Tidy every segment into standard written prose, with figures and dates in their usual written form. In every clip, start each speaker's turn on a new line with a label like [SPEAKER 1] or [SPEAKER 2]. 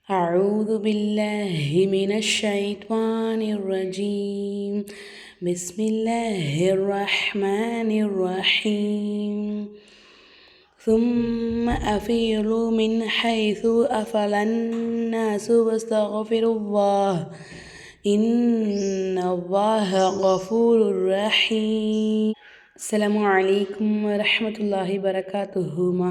[SPEAKER 1] أعوذ بالله من الشيطان الرجيم بسم الله الرحمن الرحيم ثم أفيضوا من حيث أفض الناس واستغفروا الله إن الله غفور رحيم. அஸ்ஸலாமு அலைக்கும் வரஹ்மத்துல்லாஹி வரகாத்துஹுமா.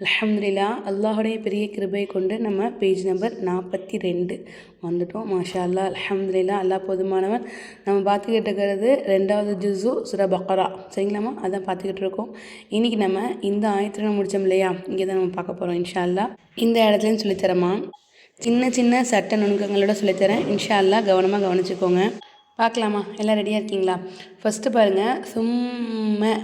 [SPEAKER 1] அல்ஹம்துலில்லா, அல்லாஹுடைய பெரிய கிருபை கொண்டு நம்ம பேஜ் நம்பர் 42 வந்துட்டோம். மாஷா அல்லா, அல்ஹம்துலில்லா, அல்லாஹ் போதுமானவன். நம்ம பார்த்துக்கிட்டு இருக்கிறது 2வது ஜுஸு சூரா பக்ரா, சரிங்களாம்மா? அதான் பார்த்துக்கிட்டு இருக்கோம். இன்றைக்கி நம்ம இந்த ஆயத்தில் முடித்தோம் இல்லையா, இங்கே தான் நம்ம பார்க்க போகிறோம் இன்ஷா அல்லா. இந்த இடத்துலையும் சொல்லித்தரமா, சின்ன சின்ன சட்ட நுணுக்கங்களோட சொல்லித்தரேன் இன்ஷா அல்லா. கவனமாக கவனிச்சுக்கோங்க. பார்க்கலாமா? எல்லாம் ரெடியாக இருக்கீங்களா? ஃபஸ்ட்டு பாருங்கள்,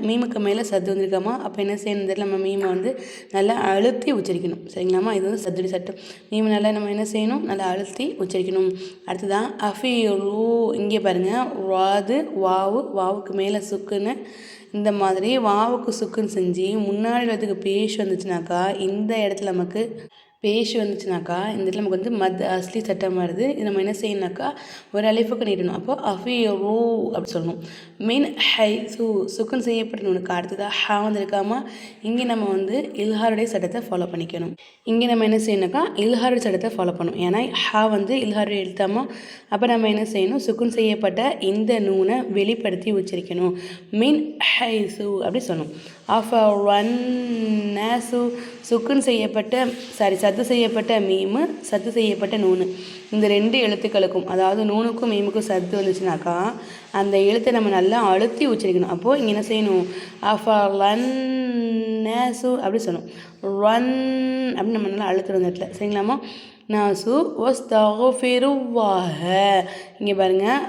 [SPEAKER 1] மீமுக்கு மேலே சத்து வந்திருக்காமா. அப்போ என்ன செய்யணும் தெரியல, நம்ம மீமை வந்து நல்லா அழுத்தி உச்சரிக்கணும், சரிங்களாம்மா? இது வந்து சத்துடி சட்டம். மீமை நல்லா நம்ம என்ன செய்யணும், நல்லா அழுத்தி உச்சரிக்கணும். அடுத்ததான் அஃபீரு, இங்கே பாருங்கள், வாது வாவுக்கு மேலே சுக்குன்னு இந்த மாதிரி வாவுக்கு சுக்குன்னு செஞ்சு முன்னாடி இடத்துக்கு பேஷ் வந்துச்சுனாக்கா, இந்த இடத்துல நமக்கு பேஷ் வந்துச்சுனாக்கா இந்த இடத்துல நமக்கு வந்து மத் அஸ்லி சட்டம் வருது. இது நம்ம என்ன செய்யணுனாக்கா ஒரு அலிஃபுக்கு நீட்டணும். அப்போ அஃபீரு அப்படி சொல்லணும். மீன் ஹை சுக்குன் செய்யப்படணுனுக்கு அடுத்ததாக ஹா வந்து இருக்காமல் இங்கே நம்ம வந்து இல்ஹாருடைய சட்டத்தை ஃபாலோ பண்ணிக்கணும். இங்கே நம்ம என்ன செய்யணுனாக்கா இல்ஹாருடைய சட்டத்தை ஃபாலோ பண்ணணும். ஏன்னா ஹா வந்து இல்ஹாருடைய எழுத்தாமா. அப்போ நம்ம என்ன செய்யணும், சுக்குன் செய்யப்பட்ட இந்த நூனை வெளிப்படுத்தி உச்சரிக்கணும். மீன் ஹை அப்படி சொல்லணும். அஃபு சுக்குன் செய்யப்பட்ட சத்து செய்யப்பட்ட மீமு, சத்து செய்யப்பட்ட நூனு, இந்த 2 எழுத்துக்களுக்கும், அதாவது நூனுக்கும் மீமுக்கும் சத்து வந்துச்சுனாக்கா அந்த எழுத்தை நம்ம நல்லா அழுத்தி உச்சரிக்கணும். அப்போது இங்கே என்ன செய்யணும், அஃபு அப்படி சொல்லணும். ரன் அப்படின்னு நம்ம நல்லா அழுத்துறோம் இந்த இடத்துல, சரிங்களாம்மா? நாசு வஸ்தஃபிருல்லாஹ, இங்கே பாருங்கள்,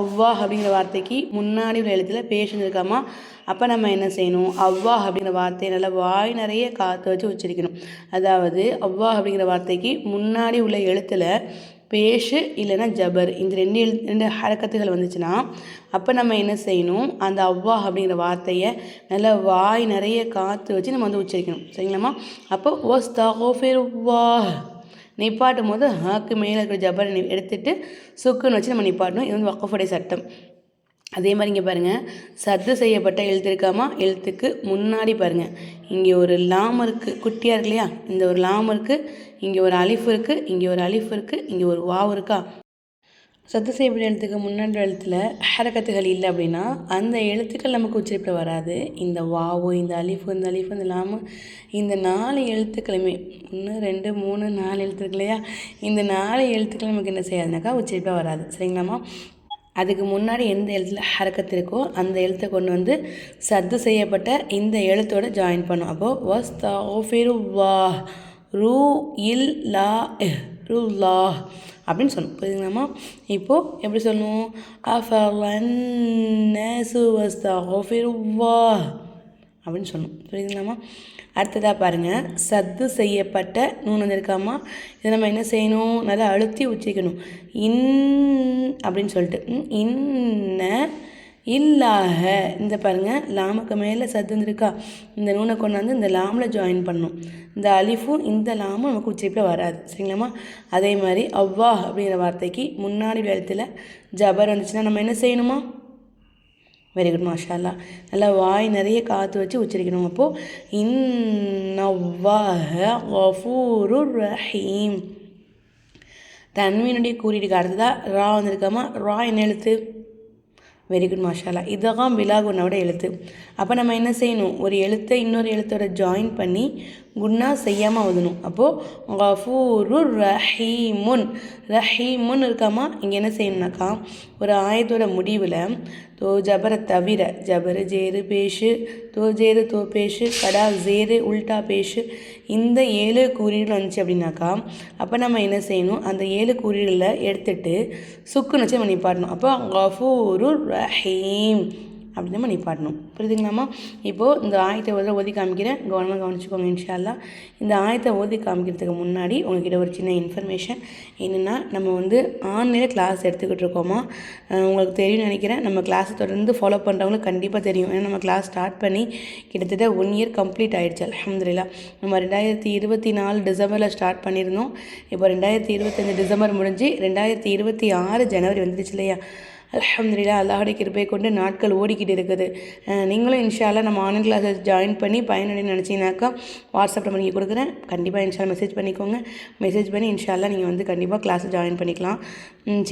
[SPEAKER 1] அவ்வாஹ் அப்படிங்கிற வார்த்தைக்கு முன்னாடி உள்ள எழுத்தில் பேசியிருக்காமா. அப்போ நம்ம என்ன செய்யணும், அவ்வாஹ் அப்படிங்கிற வார்த்தையை நல்லா வாய் நிறைய காற்று வச்சு உச்சரிக்கணும். அதாவது அவ்வாஹ் அப்படிங்கிற வார்த்தைக்கு முன்னாடி உள்ள எழுத்தில் பேஷு இல்லைன்னா ஜபர், இந்த 2 ஹரக்கத்துகள் வந்துச்சுன்னா அப்போ நம்ம என்ன செய்யணும், அந்த அவ்வாஹ் அப்படிங்கிற வார்த்தையை நல்லா வாய் நிறைய காற்று வச்சு நம்ம வந்து உச்சரிக்கணும், சரிங்களாம்மா? அப்போ வஸ்தஃபிருல்லாஹ் நிப்பாட்டும் போது ஹாக்கு மேலே இருக்கிற ஜபரை எடுத்துகிட்டு சுக்குன்னு வச்சு நம்ம நிப்பாட்டணும். இது வந்து வக்ஃபுடைய சட்டம். அதே மாதிரி இங்கே பாருங்கள், சத்து செய்யப்பட்ட எழுத்து இருக்காமா, எழுத்துக்கு முன்னாடி பாருங்கள், இங்கே ஒரு லாம் இருக்குது, குட்டியாக இருக்கு இல்லையா, இந்த ஒரு லாம் இருக்குது, இங்கே ஒரு அலிஃப் இருக்குது, இங்கே ஒரு அலிஃப் இருக்குது, இங்கே ஒரு வாவ் இருக்கா. சத்து செய்யப்பட்ட எழுத்துக்கு முன்னாடி எழுத்தில் ஹரக்கத்துகள் இல்லை அப்படின்னா அந்த எழுத்துக்கள் நமக்கு உச்சரிப்பில் வராது. இந்த வாவு, இந்த அலிஃபு, இந்த அலிஃபு, இந்த லாமு, இந்த 4 எழுத்துக்களுமே 1 2 3 4 எழுத்துக்கள் இல்லையா, இந்த 4 எழுத்துக்கள் நமக்கு என்ன செய்யாதுனாக்கா உச்சரிப்பில் வராது, சரிங்களாம்மா? அதுக்கு முன்னாடி எந்த எழுத்தில் ஹரக்கத்து இருக்கோ அந்த எழுத்தை கொண்டு வந்து சத்து செய்யப்பட்ட இந்த எழுத்தோடு ஜாயின் பண்ணும். அப்போது வஸ்தஃபிருல்லாஹ் ரூ இல் லா ருல்லாஹ் அப்படின்னு சொல்லணும், புரியுதுங்களாம்மா? இப்போது எப்படி சொல்லணும், அஃபலன்னாசு வஸ்தஃபிருல்லாஹ் அப்படின்னு சொல்லணும், புரியுதுங்களாம்மா? அடுத்ததாக பாருங்கள், சத்து செய்யப்பட்ட நூன் வந்திருக்காமா. இதை நம்ம என்ன செய்யணும், நல்லா அழுத்தி உச்சரிக்கணும். இன் அப்படின்னு சொல்லிட்டு இன்ன இல்லாஹ, இந்த பாருங்கள் லாமுக்கு மேலே சத்து வந்துருக்கா, இந்த நூனை கொண்டு வந்து இந்த லாமில் ஜாயின் பண்ணணும். இந்த அலிஃபும் இந்த லாமும் நமக்கு உச்சரிப்பில் வராது, சரிங்களாம்மா? அதே மாதிரி அவ்வாஹ் அப்படிங்கிற வார்த்தைக்கு முன்னாடி எழுத்தில் ஜபர் வந்துச்சுன்னா நம்ம என்ன செய்யணுமா, வெரி குட் மாஷா அல்லா, நல்லா வாய் நிறைய காற்று வச்சு உச்சரிக்கணும். அப்போது இன்னல்லாஹ கஃபூருர் ரஹீம். தன்வீனுடைய குறியீடுக்கு அடுத்ததாக ரா வந்திருக்காமா. ரா என்ன எழுத்து, வெரி குட் மாஷா அல்லா, இதெல்லாம் விலாகுன்னோட எழுத்து. அப்போ நம்ம என்ன செய்யணும், ஒரு எழுத்தை இன்னொரு எழுத்தோட ஜாயின் பண்ணி குன்னா செய்யாமல் ஓதணும். அப்போது கஃபூருர் ரஹீமுன் இருக்காமா. இங்கே என்ன செய்யணுனாக்கா ஒரு ஆயத்தோட முடிவில் தோ ஜபரை தவிர ஜபரு ஜேரு பேஷு, தோ ஜேரு தோ பேஷு, கடா ஜேரு உல்டா பேஷு, இந்த 7 குறியீடுகள் வந்துச்சு அப்படின்னாக்கா அப்போ நம்ம என்ன செய்யணும், அந்த 7 குறியீடுகளில் எடுத்துகிட்டு சுக்குன்னு வச்சு நம்ம நிப்பாட்டணும். அப்போ கஃபூருர் ரஹீம் அப்படி நம்ம நிப்பாட்டணும். புரியுதுங்களாம்மா? இப்போது இந்த ஆயத்தை ஒரு ஓதி காமிக்கிறேன், கவனமாக கவனிச்சுக்கோங்க இன்ஷா அல்லாஹ். இந்த ஆயத்தை ஓதி காமிக்கிறதுக்கு முன்னாடி உங்ககிட்ட ஒரு சின்ன இன்ஃபர்மேஷன் என்னென்னா, நம்ம வந்து ஆன்லைனில் கிளாஸ் எடுத்துக்கிட்டு இருக்கோமா. உங்களுக்கு தெரியும்னு நினைக்கிறேன். நம்ம கிளாஸை தொடர்ந்து ஃபாலோ பண்ணுறவங்களுக்கு கண்டிப்பாக தெரியும். ஏன்னா நம்ம கிளாஸ் ஸ்டார்ட் பண்ணி கிட்டத்தட்ட 1 இயர் கம்ப்ளீட் ஆகிடுச்சு அல்ஹம்துலில்லாஹ். நம்ம 2024 டிசம்பரில் ஸ்டார்ட் பண்ணியிருந்தோம். இப்போ 2025 டிசம்பர் முடிஞ்சு 2026 ஜனவரி வந்துடுச்சு இல்லையா. அல்ஹம்துலில்லாஹ், அல்லாஹ்வுடைய கிருபை கொண்டு நாட்கள் ஓடிக்கிட்டு இருக்குது. நீங்களும் இன்ஷா அல்லாஹ் நம்ம ஆன்லைன் கிளாஸஸ் ஜாயின் பண்ணி பயனடைன்னு நினச்சிங்கனாக்கா வாட்ஸ்அப் நம்பர் நீங்கள் கொடுக்குறேன், கண்டிப்பாக இன்ஷா மெசேஜ் பண்ணிக்கோங்க. மெசேஜ் பண்ணி இன்ஷா அல்லாஹ் நீங்கள் வந்து கண்டிப்பாக கிளாஸ் ஜாயின் பண்ணிக்கலாம்.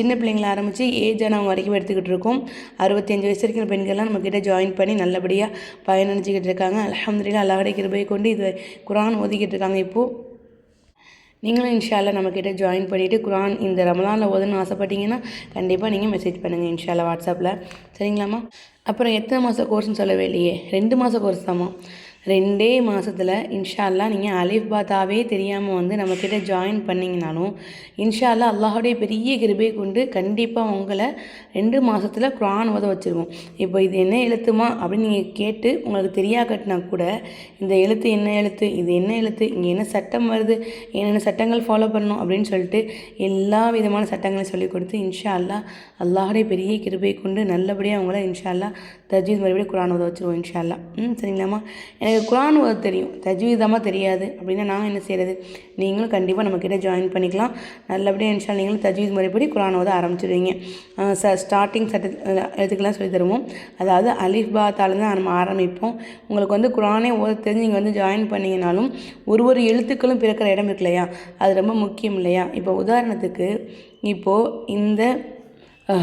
[SPEAKER 1] சின்ன பிள்ளைங்களை ஆரம்பித்து ஏஜானவங்க வரைக்கும் எடுத்துக்கிட்டு இருக்கோம். 65 வயசு இருக்கிற பெண்கள்லாம் நம்மக்கிட்ட ஜாயின் பண்ணி நல்லபடியாக பயனடைஞ்சிக்கிட்டு இருக்காங்க. அல்ஹம்துலில்லாஹ், அல்லாஹ்வுடைய கிருபை கொண்டு இது குர்ஆன் ஓதிக்கிட்டு இருக்காங்க. இப்போது நீங்களும் இன்ஷா அல்லாஹ் நம்மக்கிட்ட ஜாயின் பண்ணிவிட்டு குர்ஆன் இந்த ரமலானில் ஓதணும்னு ஆசைப்பட்டீங்கன்னா கண்டிப்பாக நீங்கள் மெசேஜ் பண்ணுங்கள் இன்ஷா அல்லாஹ் வாட்ஸ்அப்பில். சரிங்களாம்மா? அப்புறம் எத்தனை மாத கோர்ஸ்னு சொல்லவே இல்லையே, 2 மாத கோர்ஸ் தாம்மா. 2 மாதத்தில் இன்ஷா அல்லாஹ் நீங்கள் அலிஃப் பாத்தாவே தெரியாமல் வந்து நம்மக்கிட்ட ஜாயின் பண்ணிங்கனாலும் இன்ஷா அல்லாஹ் அல்லாஹ்வுடைய பெரிய கிருபை கொண்டு கண்டிப்பாக உங்களை 2 மாதத்தில் குர்ஆன் ஓத வச்சுருவோம். இப்போ இது என்ன எழுத்துமா அப்படின்னு நீங்கள் கேட்டு உங்களுக்கு தெரியாக்கட்டினா கூட இந்த எழுத்து என்ன எழுத்து, இது என்ன எழுத்து, இங்கே என்ன சட்டம் வருது, என்னென்ன சட்டங்கள் ஃபாலோ பண்ணணும் அப்படின்னு சொல்லிட்டு எல்லா விதமான சட்டங்களையும் சொல்லிக் கொடுத்து இன்ஷா அல்லாஹ் அல்லாஹ்வுடைய பெரிய கிருபை கொண்டு நல்லபடியாக அவங்கள இன்ஷா அல்லாஹ் தஜ்வீத் மறுபடியும் குர்ஆன் ஓத வச்சுருவோம் இன்ஷா அல்லாஹ். சரிங்களாம்மா? எனக்கு குர்ஆன் ஓத தெரியும், தஜ்வீதாம்மா தெரியாது அப்படின்னா நான் என்ன செய்கிறது? நீங்களும் கண்டிப்பாக நம்மக்கிட்ட ஜாயின் பண்ணிக்கலாம். நல்லபடியாக இன்ஷா அல்லாஹ் நீங்களும் தஜ்வீத் முறைப்படி குர்ஆன் ஓத ஆரம்பிச்சிடுவீங்க. ஸ்டார்டிங் எழுத்துக்கெல்லாம் சொல்லி தருவோம். அதாவது அலிஃப் பா தாலேருந்து தான் நம்ம ஆரம்பிப்போம். உங்களுக்கு வந்து குர்ஆனே ஓத தெரிஞ்சு நீங்கள் வந்து ஜாயின் பண்ணிங்கனாலும் ஒரு எழுத்துக்களும் பிறக்கிற இடம் இருக்கு இல்லையா, அது ரொம்ப முக்கியம் இல்லையா. இப்போ உதாரணத்துக்கு இப்போது இந்த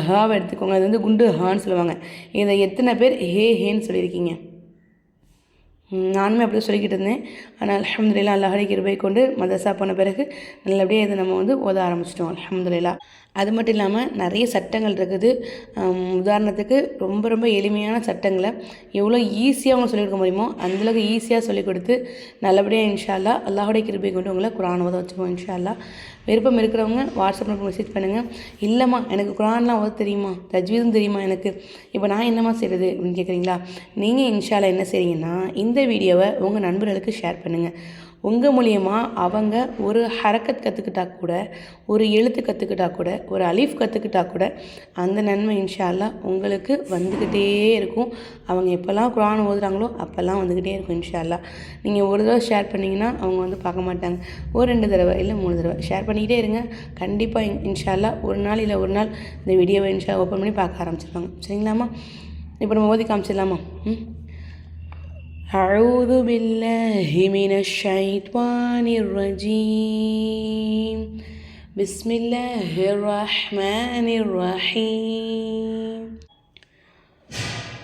[SPEAKER 1] ஹாவை எடுத்துக்கோங்க. அது வந்து குண்டு ஹான்னு சொல்லுவாங்க. இதை எத்தனை பேர் ஹேன்னு சொல்லியிருக்கீங்க? நானுமே அப்படி சொல்லிக்கிட்டு இருந்தேன். ஆனால் அல்ஹம்துலில்லாஹ் அல்லாஹ்வுடைய கிருபை கொண்டு மதரசா போன பிறகு நல்லபடியாக இதை நம்ம வந்து ஓத ஆரம்பிச்சிட்டோம் அல்ஹம்துலில்லாஹ். அது மட்டும் இல்லாமல் நிறைய சட்டங்கள் இருக்குது. உதாரணத்துக்கு ரொம்ப எளிமையான சட்டங்களை எவ்வளோ ஈஸியாக அவங்க சொல்லிக் கொடுக்க முடியுமோ அந்தளவுக்கு ஈஸியாக சொல்லிக் கொடுத்து நல்லபடியாக இன்ஷா அல்லாஹ் அல்லாஹ்வுடைய கிருபை கொண்டு உங்களை குர்ஆன் ஓத வச்சுருவோம் இன்ஷா அல்லாஹ். விருப்பம் இருக்கிறவங்க வாட்ஸ்அப் நம்பர் மெசேஜ் பண்ணுங்கள். இல்லைம்மா எனக்கு குர்ஆன்லாம் ஓத தெரியுமா, தஜ்வீதும் தெரியுமா எனக்கு, இப்போ நான் என்னம்மா செய்கிறது அப்படின்னு கேட்குறீங்களா? நீங்கள் இன்ஷா அல்லாஹ் என்ன செய்றீங்கன்னா இந்த வீடியோவை உங்கள் நண்பர்களுக்கு ஷேர் பண்ணுங்கள். உங்கள் மூலியமாக அவங்க ஒரு ஹரக்கத் கற்றுக்கிட்டா கூட, ஒரு எழுத்து கற்றுக்கிட்டா கூட, ஒரு அலிஃப் கற்றுக்கிட்டா கூட அந்த நன்மை இன்ஷா அல்லாஹ் உங்களுக்கு வந்துக்கிட்டே இருக்கும். அவங்க எப்போல்லாம் குர்ஆன் ஓதுறாங்களோ அப்போல்லாம் வந்துக்கிட்டே இருக்கும் இன்ஷா அல்லாஹ். நீங்கள் ஒரு தடவை ஷேர் பண்ணிங்கன்னா அவங்க வந்து பார்க்க மாட்டாங்க. ஒரு 2 தடவை இல்லை 3 தடவை ஷேர் பண்ணிக்கிட்டே இருங்க. கண்டிப்பாக இன்ஷா அல்லாஹ் ஒரு நாள் இல்லை ஒரு நாள் இந்த வீடியோவை இன்ஷா ஓப்பன் பண்ணி பார்க்க ஆரம்பிச்சிருப்பாங்க. சரிங்களாம்மா? இப்போ நம்ம ஓதி காமிச்சிடலாமா? أعوذ بالله من الشيطان الرجيم. بسم الله الرحمن الرحيم.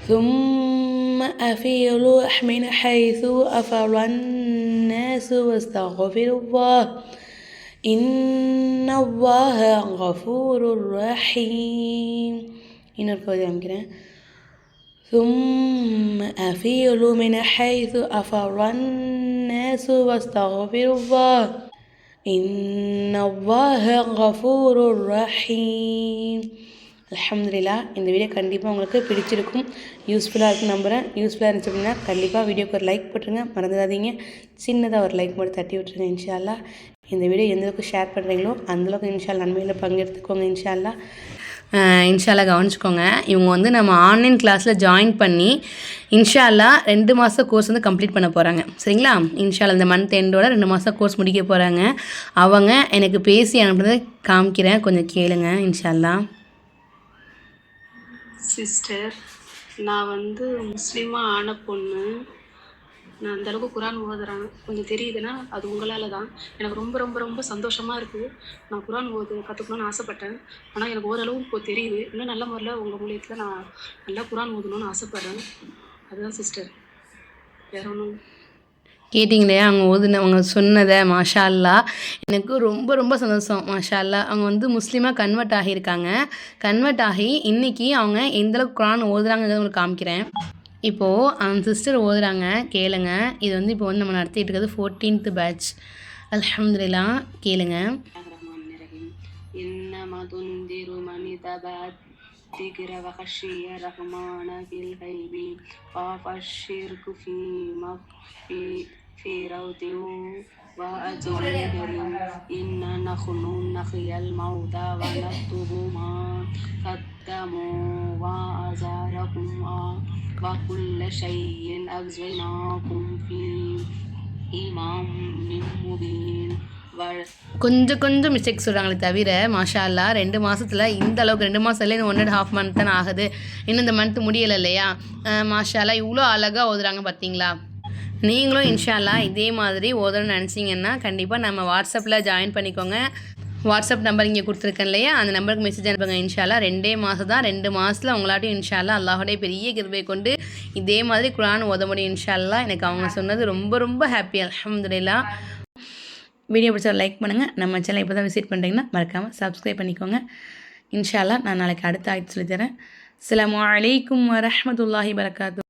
[SPEAKER 1] ثم أفيضوا من حيث أفاض الناس واستغفروا الله إن الله غفور رحيم. இன்னொரு பகுதி அமைக்கிறேன். ثم أفيضوا من حيث أفاض الناس واستغفروا الله إن الله غفور رحيم. அல்ஹம்துலில்லாஹ், இந்த வீடியோ கண்டிப்பாக உங்களுக்கு பிடிச்சிருக்கும், யூஸ்ஃபுல்லாக இருக்குன்னு நம்புகிறேன். யூஸ்ஃபுல்லாக இருந்துச்சு அப்படின்னா கண்டிப்பாக வீடியோக்கு ஒரு லைக் போட்டுருங்க, மறந்துடாதீங்க. சின்னதாக ஒரு லைக் மட்டும் தட்டி விட்டுருங்க இன்ஷா அல்லாஹ். இந்த வீடியோ எந்தளவுக்கு ஷேர் பண்ணுறீங்களோ அந்தளவுக்கு இன்ஷா அல்லாஹ் நன்மையில் பங்கெடுத்துக்கோங்க இன்ஷா அல்லாஹ். இன்ஷா அல்லாஹ் கவனிச்சுக்கோங்க. இவங்க வந்து நம்ம ஆன்லைன் கிளாஸில் ஜாயின் பண்ணி இன்ஷா அல்லாஹ் 2 மாத கோர்ஸ் வந்து கம்ப்ளீட் பண்ண போகிறாங்க. சரிங்களா? இன்ஷா அல்லாஹ் இந்த மந்த் எண்டோட 2 மாதம் கோர்ஸ் முடிக்க போகிறாங்க. அவங்க எனக்கு பேசி அனுப்புனதை காமிக்கிறேன், கொஞ்சம் கேளுங்க இன்ஷா அல்லாஹ்.
[SPEAKER 2] சிஸ்டர், நான் வந்து முஸ்லீமாக ஆன பொண்ணு. நான் அந்தளவுக்கு குர்ஆன் ஓதுறேன். கொஞ்சம் தெரியுதுன்னா அது உங்களால் தான். எனக்கு ரொம்ப ரொம்ப ரொம்ப சந்தோஷமாக இருக்குது. நான் குர்ஆன் கற்றுக்கணுன்னு ஆசைப்பட்டேன். ஆனால் எனக்கு ஓரளவு இப்போ தெரியுது. இன்னும் நல்ல முறையில் உங்கள் மூலியத்தில் நான் நல்லா குர்ஆன் ஓதணும்னு ஆசைப்பட்றேன். அதுதான் சிஸ்டர், வேற ஒன்றும்.
[SPEAKER 1] கேட்டிங்களே அவங்க சொன்னதை. மாஷா அல்லாஹ், எனக்கு ரொம்ப சந்தோஷம். மாஷா அல்லாஹ், அவங்க வந்து முஸ்லீமாக கன்வெர்ட் ஆகியிருக்காங்க. கன்வெர்ட் ஆகி இன்றைக்கி அவங்க எந்தளவுக்கு குர்ஆன் ஓதுறாங்கிறத உங்களுக்கு காமிக்கிறேன். இப்போது அந்த சிஸ்டர் ஓதுறாங்க, கேளுங்க. இது வந்து இப்போ வந்து நம்ம நடத்திட்டு இருக்கிறது 14th பேட்ச். அல்ஹம்துலில்லாஹ், கேளுங்க.
[SPEAKER 2] الذكر وخشي الرحمن بالغيب فبشره في روض وأجر كريم إنا نحن نحيي الموتى ونكتب ما قدموا وآثارهم وكل شيء أحصيناه في إمام مبين. கொஞ்சம் கொஞ்சம் மிஸ்டேக்ஸ் சொல்கிறாங்களே தவிர மாஷா அல்லா 2 மாதத்தில் இந்த அளவுக்கு 2 மாதம் இல்லை, இன்னும் 1.5 மந்த் தானே ஆகுது, இன்னும் இந்த மந்த் முடியலை இல்லையா. மாஷா அல்லா இவ்வளோ அழகாக ஓதுறாங்க பார்த்தீங்களா. நீங்களும் இன்ஷா அல்லா இதே மாதிரி ஓதணும்னு நினச்சிங்கன்னா கண்டிப்பாக நம்ம வாட்ஸ்அப்பில் ஜாயின் பண்ணிக்கோங்க. வாட்ஸ்அப் நம்பர் இங்கே கொடுத்துருக்கேன் இல்லையா, அந்த நம்பருக்கு மெசேஜ் அனுப்புங்க. இன்ஷா அல்லா 2 மாதம் தான், 2 மாதத்தில் உங்களாட்டையும் இன்ஷா அல்லா அல்லாஹுடைய பெரிய கிருபை கொண்டு இதே மாதிரி குர்ஆன் ஓத முடியும் இன்ஷா அல்லா. எனக்கு அவங்க சொன்னது ரொம்ப ரொம்ப ஹாப்பி, அல்ஹம்துலில்லாஹ். வீடியோ பிடிச்சா லைக் பண்ணுங்கள். நம்ம சேனல் இப்போ தான் விசிட் பண்ணுறீங்கன்னா மறக்காமல் சப்ஸ்கிரைப் பண்ணிக்கோங்க. இன்ஷா அல்லா நான் நாளைக்கு அடுத்த ஆயத்து சொல்லித்தரேன். அஸ்ஸலாமு அலைக்கும் வரஹ்மத்துல்லாஹி வபரகாத்துஹு.